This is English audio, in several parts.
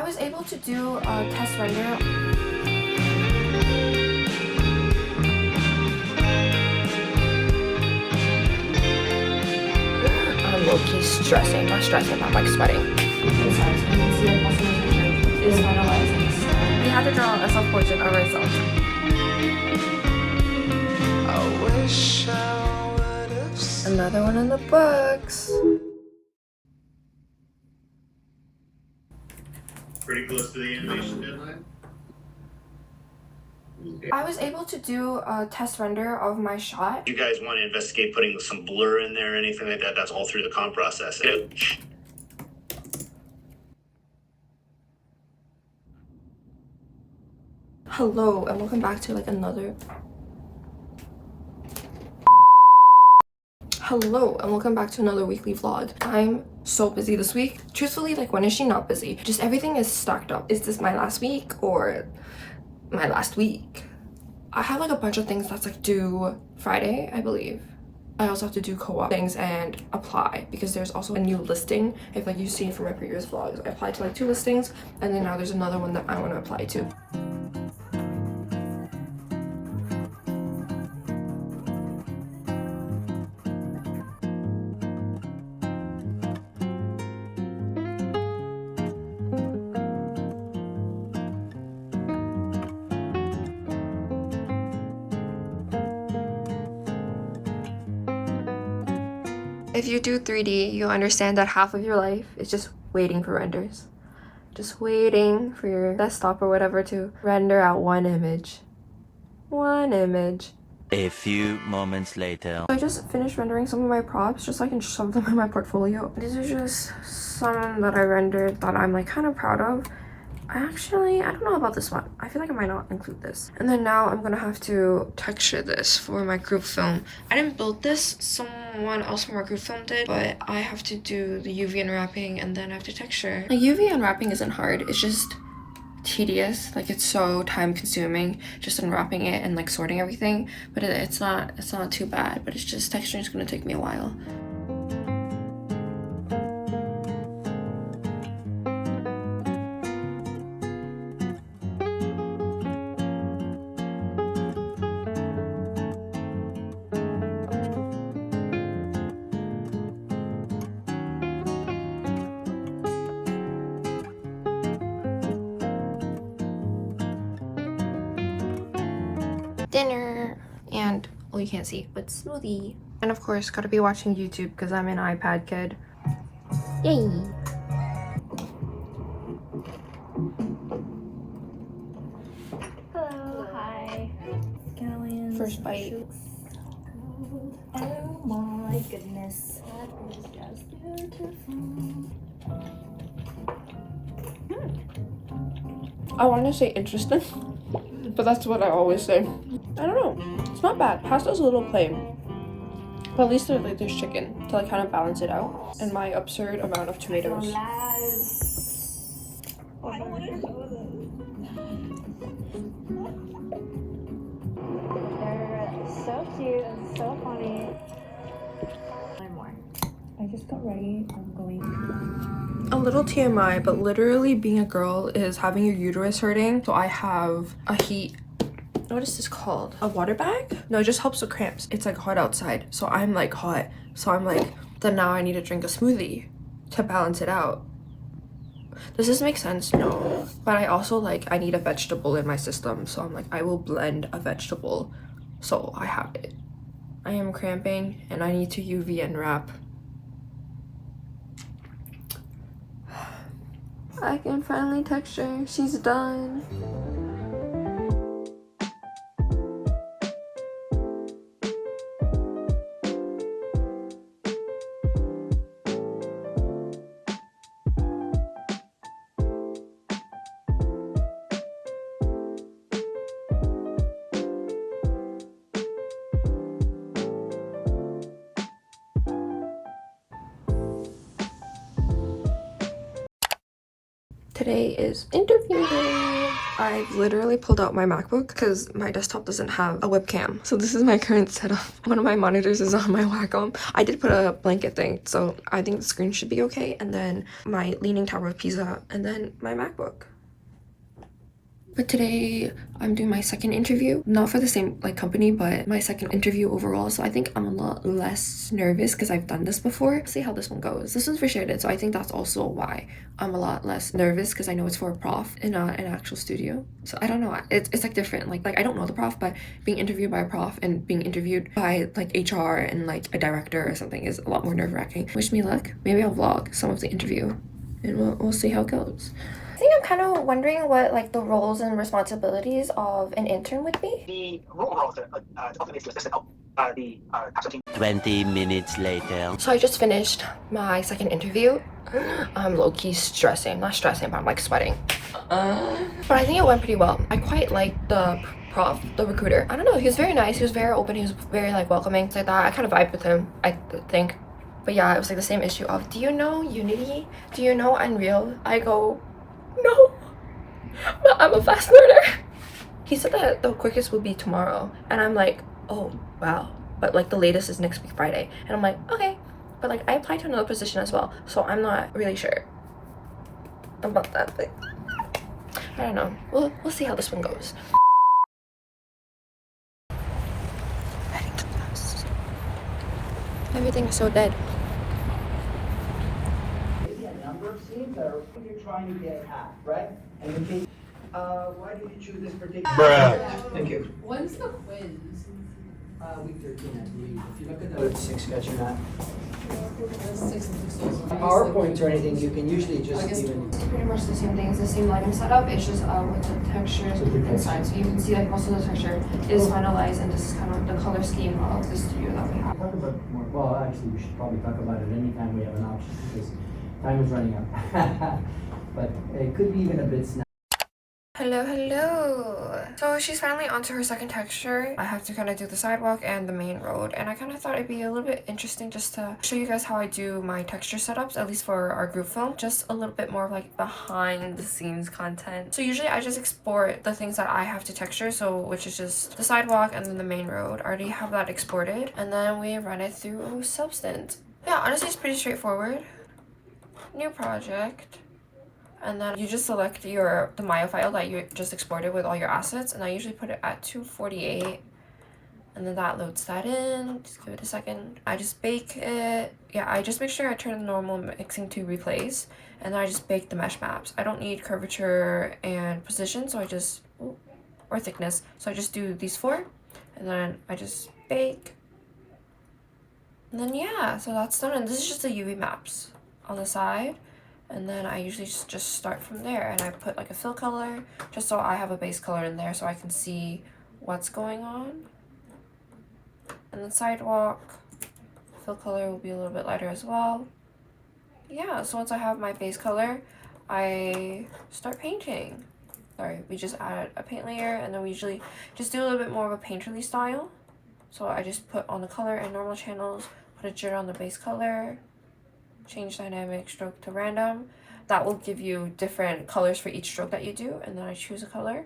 I was able to do a test render. I'm low-key stressing. Not stressing, I'm like sweating. It's hard. You can see the customization is finalizing. We had to draw a self-portrait of ourselves. I wish I would have seen. Another one in the books. Pretty close to the animation deadline. I was able to do a test render of my shot. You guys want to investigate putting some blur in there or anything like that? That's all through the comp process. Hello and welcome back to like another. Hello and welcome back to another weekly vlog. I'm so busy this week. Truthfully, like when is she not busy? Just everything is stacked up. Is this my last week or my last week? I have like a bunch of things that's like due Friday, I believe. I also have to do co-op things and apply because there's also a new listing. If like you've seen from my previous vlogs, I applied to like 2 listings and then now there's another one that I want to apply to. If you do 3D, you'll understand that half of your life is just waiting for renders. Just waiting for your desktop or whatever to render out one image. One image. A few moments later. I just finished rendering some of my props just so I can shove them in my portfolio. These are just some that I rendered that I'm like kind of proud of. I don't know about this one. I feel like I might not include this. And then now I'm gonna have to texture this for my group film. I didn't build this, someone else from our group film did, but I have to do the UV unwrapping and then I have to texture. Like UV unwrapping isn't hard, it's just tedious. Like it's so time consuming just unwrapping it and like sorting everything, but it's not too bad, but it's just texturing is gonna take me a while. Dinner and, well, you can't see, but smoothie. And of course, gotta be watching YouTube because I'm an iPad kid. Yay! Hello, hi. Going. First bite. Oh my goodness. That is just beautiful. I want to say interesting, but that's what I always say. I don't know. It's not bad. Pasta's a little plain, but at least there's chicken to like kind of balance it out. And my absurd amount of tomatoes. I don't want to show them. They're so cute and so funny. One more. I just got ready. I'm going. A little TMI, but literally being a girl is having your uterus hurting. So I have a heat, what is this called? A water bag? No, it just helps with cramps. It's like hot outside. So I'm like hot. So I'm like, then now I need to drink a smoothie to balance it out. Does this make sense? No. But I also like, I need a vegetable in my system. So I'm like, I will blend a vegetable. So I have it. I am cramping and I need to UV unwrap. I can finally texture. She's done. Today is interview day. I literally pulled out my MacBook because my desktop doesn't have a webcam. So this is my current setup. One of my monitors is on my Wacom. I did put a blanket thing, so I think the screen should be okay. And then my Leaning Tower of Pisa, and then my MacBook. But today I'm doing my second interview, not for the same like company, but my second interview overall. So I think I'm a lot less nervous because I've done this before. See how this one goes. This one's for sheridan, so I think that's also why I'm a lot less nervous, because I know it's for a prof in an actual studio. So I don't know, it's like different. Like I don't know the prof, but being interviewed by a prof and being interviewed by like HR and like a director or something is a lot more nerve-wracking. Wish me luck. Maybe I'll vlog some of the interview and we'll see how it goes. I think I'm kind of wondering what like the roles and responsibilities of an intern would be. The role of the ultimate assistant of the Casa team. 20 minutes later. So I just finished my second interview. I'm low-key stressing. Not stressing, but I'm like sweating. But I think it went pretty well. I quite liked the prof, the recruiter. I don't know, he was very nice. He was very open. He was very like welcoming. Like that. I kind of vibed with him, I think. But yeah, it was like the same issue of, do you know Unity? Do you know Unreal? I go, no, but I'm a fast learner. He said that the quickest will be tomorrow, and I'm like, oh wow, but like the latest is next week Friday, and I'm like, okay, but like I applied to another position as well, so I'm not really sure about that thing. I don't know. We'll see how this one goes. Heading to class. Everything is so dead. Number of scenes or you're trying to get at, right? And in case, why did you choose this particular? Bruh. Thank you. When's the quiz? Week 13, I believe. If you look at the 6 sketch or not. 6 and 6. PowerPoints or anything, you can usually I just guess even. It's pretty much the same thing. It's the same lighting setup. It's just with the textures inside. So you can see like most of the texture is finalized, and this is kind of the color scheme of the studio that we have. Talk about more. Well, actually, we should probably talk about it anytime we have an option because time is running out. But it could be even a bit snap. Hello. So she's finally onto her second texture. I have to kind of do the sidewalk and the main road, and I kind of thought it'd be a little bit interesting just to show you guys how I do my texture setups, at least for our group film. Just a little bit more of like behind the scenes content. So usually I just export the things that I have to texture, so which is just the sidewalk and then the main road. I already have that exported, and then we run it through Substance. Yeah, honestly it's pretty straightforward. New project. And then you just select the Maya file that you just exported with all your assets, and I usually put it at 248, and then that loads that in. Just give it a second. I just bake it. Yeah, I just make sure I turn the normal mixing to replace, and then I just bake the mesh maps. I don't need curvature and position, so I just, or thickness, so I just do these 4, and then I just bake. And then yeah, so that's done, and this is just the UV maps on the side. And then I usually just start from there, and I put like a fill color just so I have a base color in there so I can see what's going on. And then sidewalk, fill color will be a little bit lighter as well. Yeah, so once I have my base color, I start painting. Sorry, we just add a paint layer, and then we usually just do a little bit more of a painterly style. So I just put on the color and normal channels, put a jitter on the base color, change dynamic, stroke to random. That will give you different colors for each stroke that you do, and then I choose a color,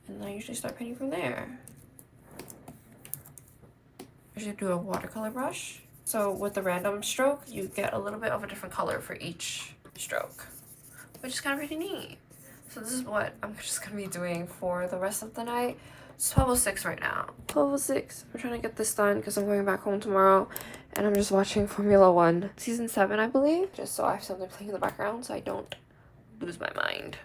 and then I usually start painting from there. I usually do a watercolor brush. So with the random stroke, you get a little bit of a different color for each stroke, which is kind of pretty neat. So this is what I'm just gonna be doing for the rest of the night. It's 12:06 right now. 12:06. I'm trying to get this done because I'm going back home tomorrow, and I'm just watching Formula 1 season 7, I believe, just so I have something playing in the background so I don't lose my mind.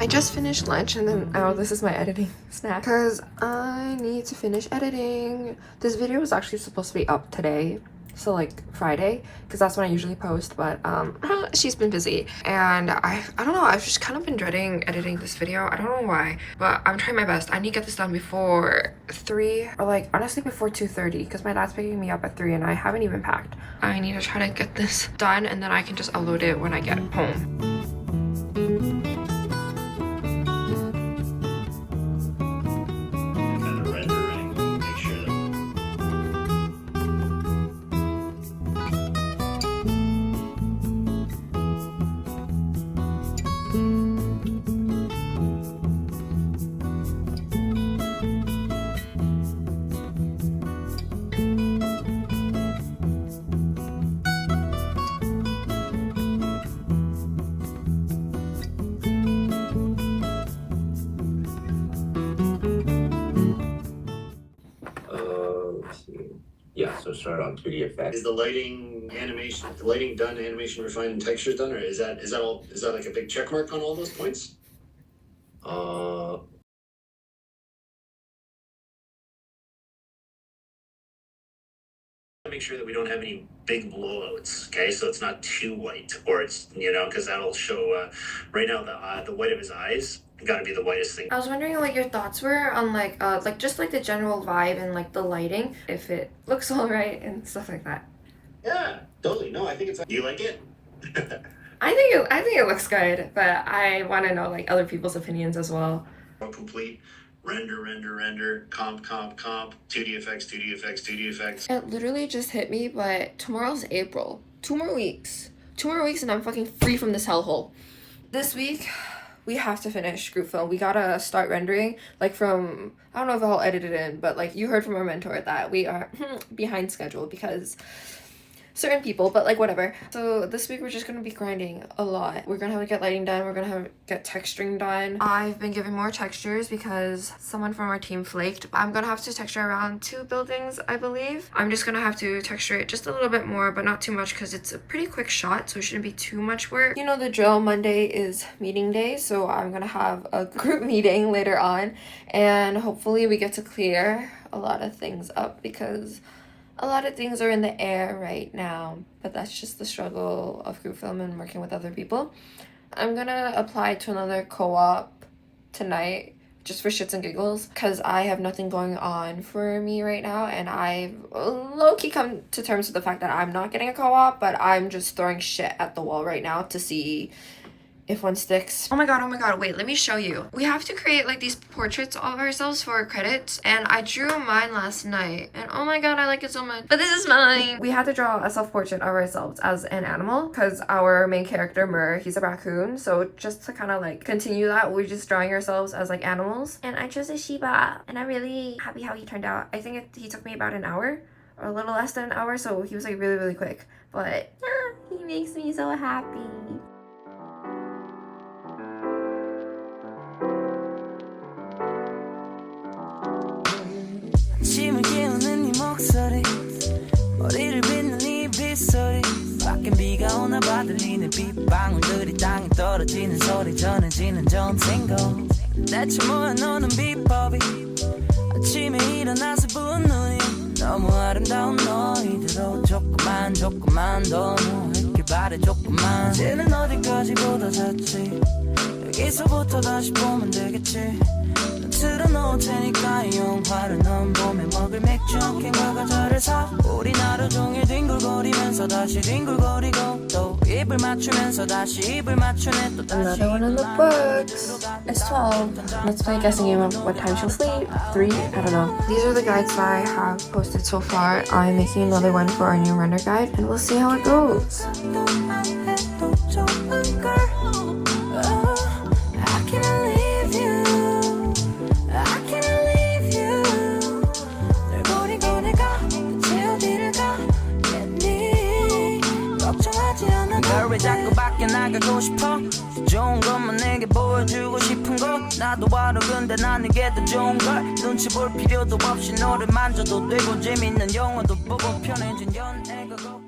just finished lunch and then this is my editing snack because I need to finish editing. This video was actually supposed to be up today, so like Friday, because that's when I usually post, but she's been busy and I don't know, I've just kind of been dreading editing this video. I don't know why, but I'm trying my best. I need to get this done before 3, or like honestly before 2:30, because my dad's picking me up at 3 and I haven't even packed. I need to try to get this done and then I can just upload it when I get home. Yeah, so start on 2D effects. Is the lighting done, animation refined, and textures done, or is that like a big check mark on all those points? Make sure that we don't have any big blowouts, okay? So it's not too white, or it's, you know, because that'll show. Right now, the white of his eyes gotta be the whitest thing. I was wondering like your thoughts were on like just like the general vibe and like the lighting, if it looks all right and stuff like that. Yeah, totally. No, I think it's. Do you like it? I think it looks good, but I want to know like other people's opinions as well. Complete. Render, comp, 2D effects. It literally just hit me, but tomorrow's April. 2 more weeks. 2 more weeks and I'm fucking free from this hellhole. This week, we have to finish group film. We gotta start rendering, like from, I don't know if I'll edit it in, but like you heard from our mentor that we are behind schedule because certain people, but like whatever. So this week we're just gonna be grinding a lot. We're gonna have to get lighting done, we're gonna have to get texturing done. I've been given more textures because someone from our team flaked. I'm gonna have to texture around 2 buildings, I believe. I'm just gonna have to texture it just a little bit more, but not too much because it's a pretty quick shot, so it shouldn't be too much work. You know the drill, Monday is meeting day, so I'm gonna have a group meeting later on and hopefully we get to clear a lot of things up because a lot of things are in the air right now, but that's just the struggle of group film and working with other people. I'm gonna apply to another co-op tonight just for shits and giggles because I have nothing going on for me right now and I've low-key come to terms with the fact that I'm not getting a co-op, but I'm just throwing shit at the wall right now to see if one sticks. Oh my god, wait, let me show you. We have to create like these portraits of ourselves for credits and I drew mine last night and oh my god, I like it so much. But this is mine. We had to draw a self-portrait of ourselves as an animal because our main character, 𝚘𝚒, he's a raccoon. So just to kind of like continue that, we're just drawing ourselves as like animals. And I chose a Shiba and I'm really happy how he turned out. I think he took me about an hour or a little less than an hour, so he was like really quick. But he makes me so happy. 아침을 깨우는 네 목소리 머리를 빗는 네 빗소리 밖엔 비가 오나 봐 들리는 빗방울들이 땅에 떨어지는 소리 전해지는 전생고 대체 뭐야 너는 비법이 아침에 일어나서 부은 눈이 너무 아름다운 너희들로 조금만 더 누워있길 바래 조금만 이제는 어디까지 보다 잤지 여기서부터 다시 보면 되겠지 틀어놓을 테니까 이 영화를 넌 봄에 먹을 맥주 캔과 과자를 사 우린 하루 종일 뒹굴거리면서 다시 뒹굴거리고 또 입을 맞추면서 다시 입을 맞추네 또 다시 Another one in the books. It's 12. Let's play a guessing game of what time she'll sleep. 3? I don't know. These are the guides that I have posted so far. I'm making another one for our new render guide and we'll see how it goes. 왜 자꾸 밖에 나가고 싶어 좋은 것만 내게 보여주고 싶은 거 나도 알아 근데 나는 게 더 좋은 걸 눈치 볼 필요도 없이 너를 만져도 되고 재밌는 영화도 보고 편해진 연애가